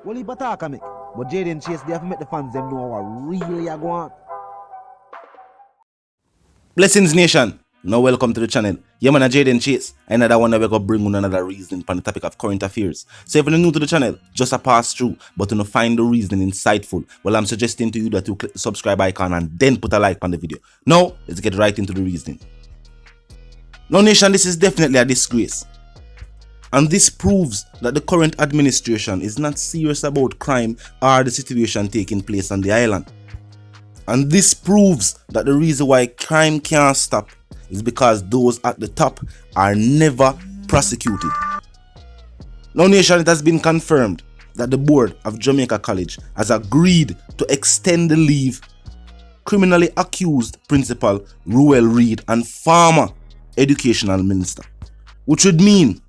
Well, he attack me, but Jaden Chase, they have to make the fans them know what really are going on. Blessings Nation, now welcome to the channel. Yeah man, Jaden Chase, another one that we're going to bring on another reasoning on the topic of current affairs. So if you're new to the channel, just a pass through, but to find the reasoning insightful, well I'm suggesting to you that you click the subscribe icon and then put a like on the video. Now, let's get right into the reasoning. Now Nation, this is definitely a disgrace. And this proves that the current administration is not serious about crime or the situation taking place on the island. And this proves that the reason why crime can't stop is because those at the top are never prosecuted. Now Nation, it has been confirmed that the board of Jamaica College has agreed to extend the leave criminally accused principal Ruel Reid and former educational minister, which would mean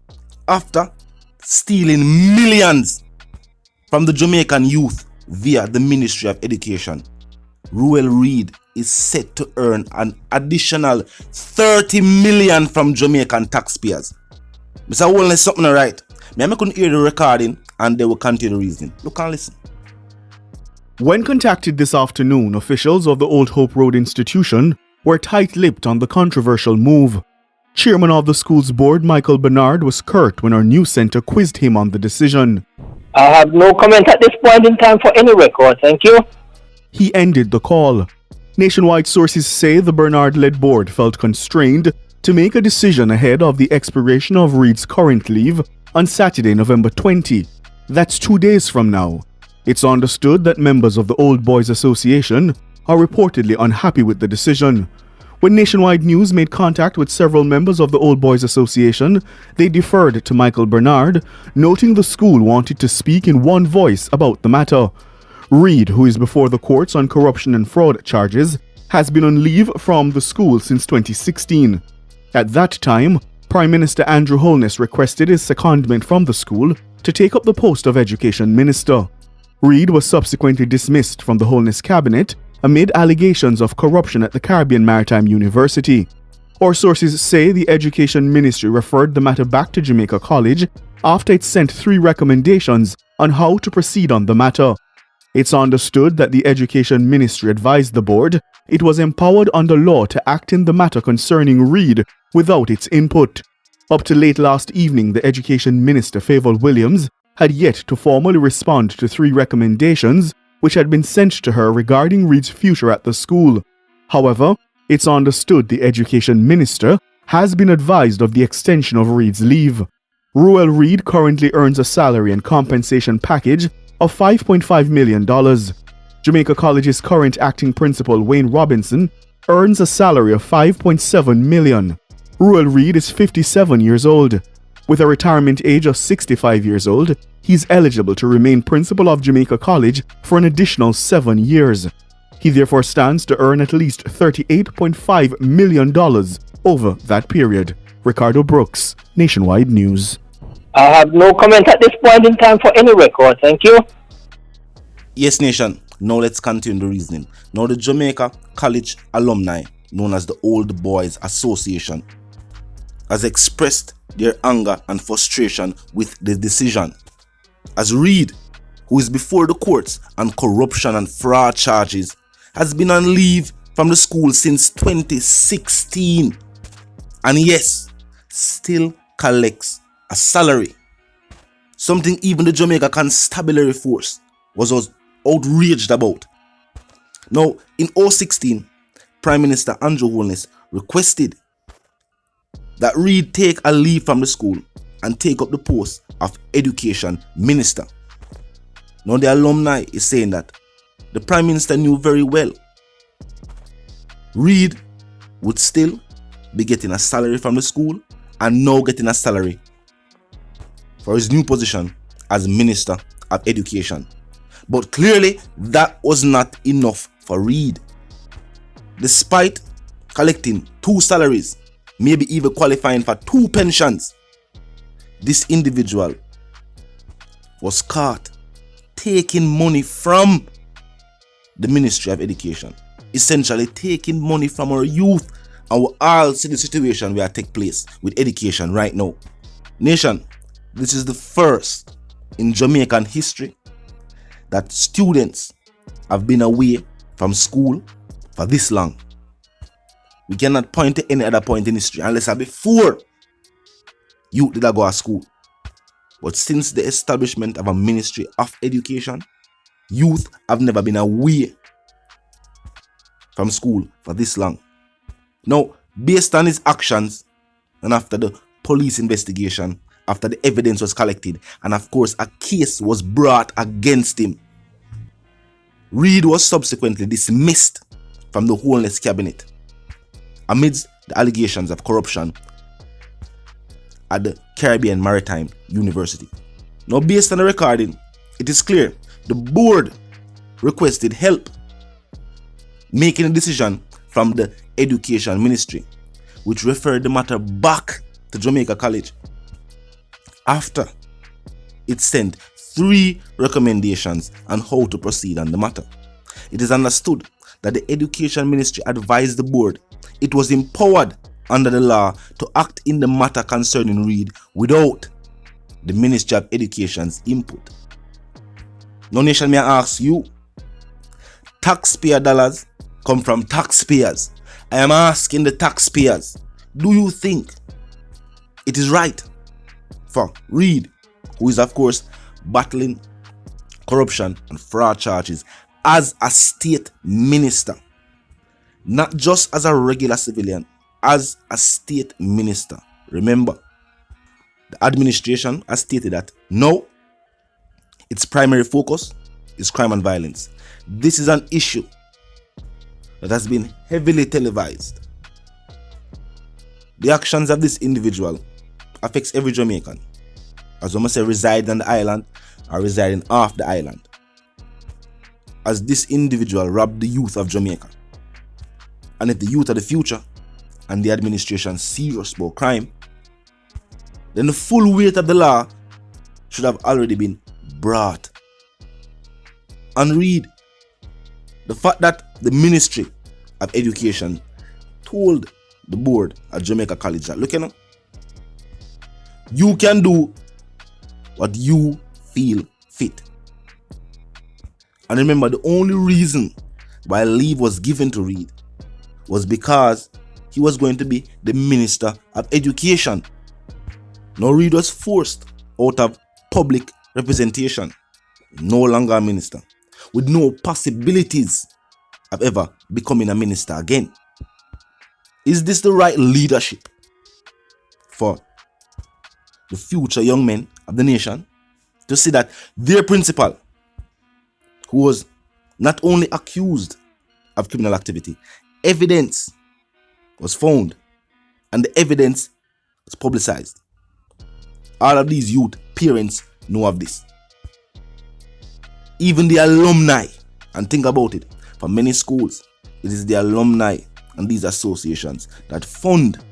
after stealing millions from the Jamaican youth via the Ministry of Education, Ruel Reid is set to earn an additional 30 million from Jamaican taxpayers. Mr. Holness, something alright. I couldn't hear the recording and they will continue the reasoning. Look and listen. When contacted this afternoon, officials of the Old Hope Road institution were tight-lipped on the controversial move. Chairman of the school's board, Michael Bernard, was curt when our news center quizzed him on the decision. I have no comment at this point in time for any record, thank you. He ended the call. Nationwide sources say the Bernard-led board felt constrained to make a decision ahead of the expiration of Reid's current leave on Saturday, November 20. That's 2 days from now. It's understood that members of the Old Boys Association are reportedly unhappy with the decision. When Nationwide News made contact with several members of the Old Boys Association, they deferred to Michael Bernard, noting the school wanted to speak in one voice about the matter. Reid, who is before the courts on corruption and fraud charges, has been on leave from the school since 2016. At that time, Prime Minister Andrew Holness requested his secondment from the school to take up the post of Education Minister. Reid was subsequently dismissed from the Holness cabinet amid allegations of corruption at the Caribbean Maritime University. Our sources say the Education Ministry referred the matter back to Jamaica College after it sent 3 recommendations on how to proceed on the matter. It's understood that the Education Ministry advised the board it was empowered under law to act in the matter concerning Reid without its input. Up to late last evening, the Education Minister, Favour Williams, had yet to formally respond to 3 recommendations which had been sent to her regarding Reid's future at the school. However, it's understood the Education Minister has been advised of the extension of Reid's leave. Ruel Reid currently earns a salary and compensation package of $5.5 million. Jamaica College's current acting principal, Wayne Robinson, earns a salary of $5.7 million. Ruel Reid is 57 years old. With a retirement age of 65 years old, he's eligible to remain principal of Jamaica College for an additional 7 years. He therefore stands to earn at least $38.5 million over that period. Ricardo Brooks, Nationwide News. I have no comment at this point in time for any record, thank you. Yes Nation, now let's continue the reasoning. Now the Jamaica College alumni, known as the Old Boys Association, has expressed their anger and frustration with the decision, as Reid, who is before the courts on corruption and fraud charges, has been on leave from the school since 2016 and yes, still collects a salary, something even the Jamaica Constabulary Force was outraged about. Now, in 2016, Prime Minister Andrew Holness requested that Reid take a leave from the school and take up the post of Education Minister. Now the alumni is saying that the Prime Minister knew very well Reid would still be getting a salary from the school and now getting a salary for his new position as Minister of Education. But clearly that was not enough for Reid. Despite collecting 2 salaries, maybe even qualifying for 2 pensions, this individual was caught taking money from the Ministry of Education, essentially taking money from our youth, and we all see the situation where it take place with education right now. Nation, this is the first in Jamaican history that students have been away from school for this long. We cannot point to any other point in history unless before youth did go to school. But since the establishment of a Ministry of Education, youth have never been away from school for this long. Now, based on his actions and after the police investigation, after the evidence was collected, and of course a case was brought against him, Reid was subsequently dismissed from the Holness cabinet amidst the allegations of corruption at the Caribbean Maritime University. Now, based on the recording, it is clear the board requested help making a decision from the Education Ministry, which referred the matter back to Jamaica College after it sent 3 recommendations on how to proceed on the matter. It is understood that the Education Ministry advised the board it was empowered under the law to act in the matter concerning Reid without the Ministry of Education's input. Now, nation, may I ask you, taxpayer dollars come from taxpayers. I am asking the taxpayers, do you think it is right for Reid, who is of course battling corruption and fraud charges as a state minister, not just as a regular civilian, as a state minister? Remember, the administration has stated that no, its primary focus is crime and violence. This is an issue that has been heavily televised. The actions of this individual affects every Jamaican, as one must say reside on the island or residing off the island, as this individual robbed the youth of Jamaica. And if the youth are the future and the administration serious about crime, then the full weight of the law should have already been brought. And Reid, the fact that the Ministry of Education told the board at Jamaica College that, look, you can do what you feel fit. And remember, the only reason why leave was given to Reid was because he was going to be the Minister of Education. Now Reid was forced out of public representation, no longer a minister, with no possibilities of ever becoming a minister again. Is this the right leadership for the future young men of the nation? To see that their principal, who was not only accused of criminal activity, evidence was found and the evidence was publicized. All of these youth parents know of this. Even the alumni, and think about it, for many schools, it is the alumni and these associations that fund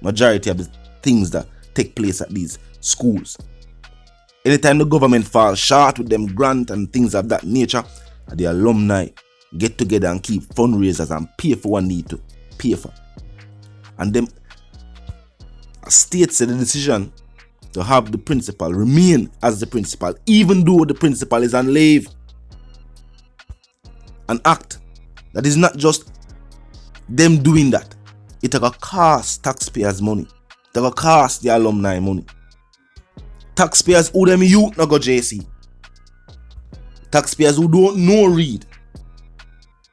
majority of the things that take place at these schools. Anytime the government falls short with them grant and things of that nature, the alumni get together and keep fundraisers and pay for what need to pay for. And them states the decision to have the principal remain as the principal, even though the principal is on leave. An act that is not just them doing that. It will cost taxpayers money. It will cost the alumni money. Taxpayers who them youth not go JC. Taxpayers who don't know Reid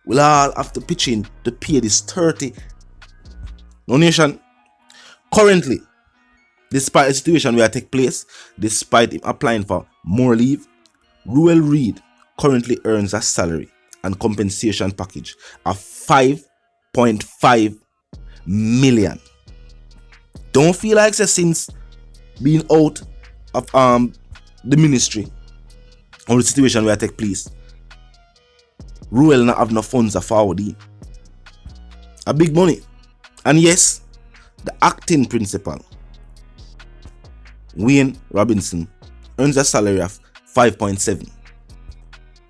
will all have to pitch in to pay this 30. No nation. Currently, despite the situation where it take place, despite him applying for more leave, Ruel Reid currently earns a salary and compensation package of 5.5 million. Don't feel like since being out of the ministry or the situation where it take place, Ruel not have no funds to forward in. A big money. And yes, the acting principal, Wayne Robinson, earns a salary of 5.7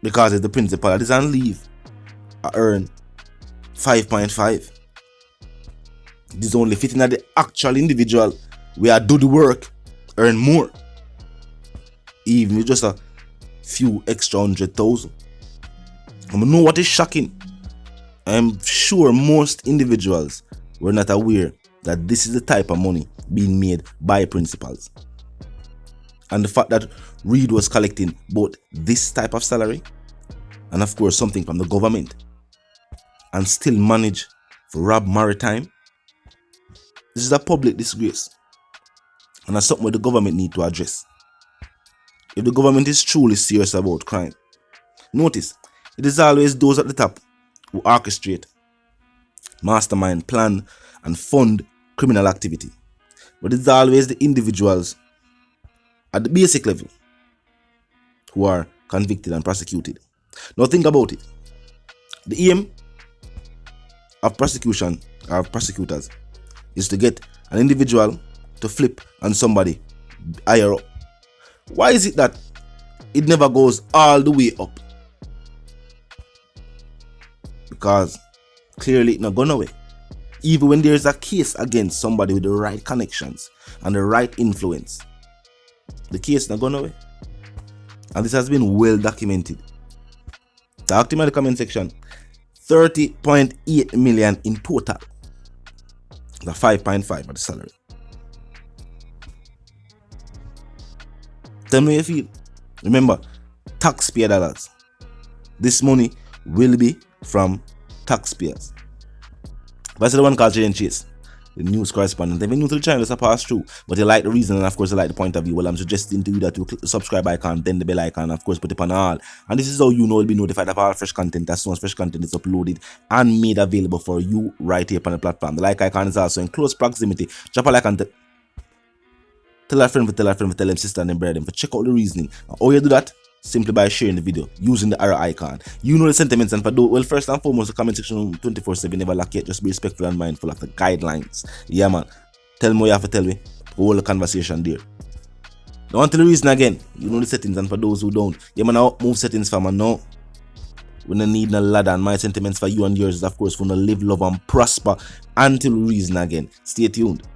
because it's the principal that is on leave. I earn 5.5. This is only fitting that the actual individual where I do the work earn more. Even with just a few extra 100,000. I know what is shocking. I'm sure most individuals were not aware that this is the type of money being made by principals. And the fact that Reid was collecting both this type of salary and of course something from the government and still manage to rob Maritime, this is a public disgrace. And that's something the government need to address. If the government is truly serious about crime, notice, it is always those at the top who orchestrate, mastermind, plan, and fund criminal activity. But it's always the individuals at the basic level who are convicted and prosecuted. Now think about it. The aim of prosecution, of prosecutors, is to get an individual to flip on somebody higher up. Why is it that it never goes all the way up? Because clearly it's not gone away. Even when there is a case against somebody with the right connections and the right influence, the case not gone away. And this has been well documented. Talk to me in the comment section. 30.8 million in total. The 5.5 of the salary. Tell me how you feel. Remember, taxpayer dollars. This money will be from taxpayers. But I said the one called Exp0sed, the news correspondent. If you're new to the channel, just pass through. But you like the reason and of course you like the point of view. Well, I'm suggesting to you that you click the subscribe icon, then the bell icon, and of course put it on all. And this is how you know you'll be notified of all fresh content as soon as fresh content is uploaded and made available for you right here on the platform. The like icon is also in close proximity. Drop a like and tell a friend, tell them sister and them brother them for check out the reasoning. And how you do that? Simply by sharing the video using the arrow icon. You know the sentiments, and for those, well, first and foremost, the comment section 24/7 never lack yet. Just be respectful and mindful of the guidelines. Yeah, man. Tell me what you have to tell me. Hold the conversation there. Now, until the reason again, you know the settings, and for those who don't, yeah, man, I move settings for man now. We don't need no ladder, and my sentiments for you and yours is, of course, for to live, love, and prosper until the reason again. Stay tuned.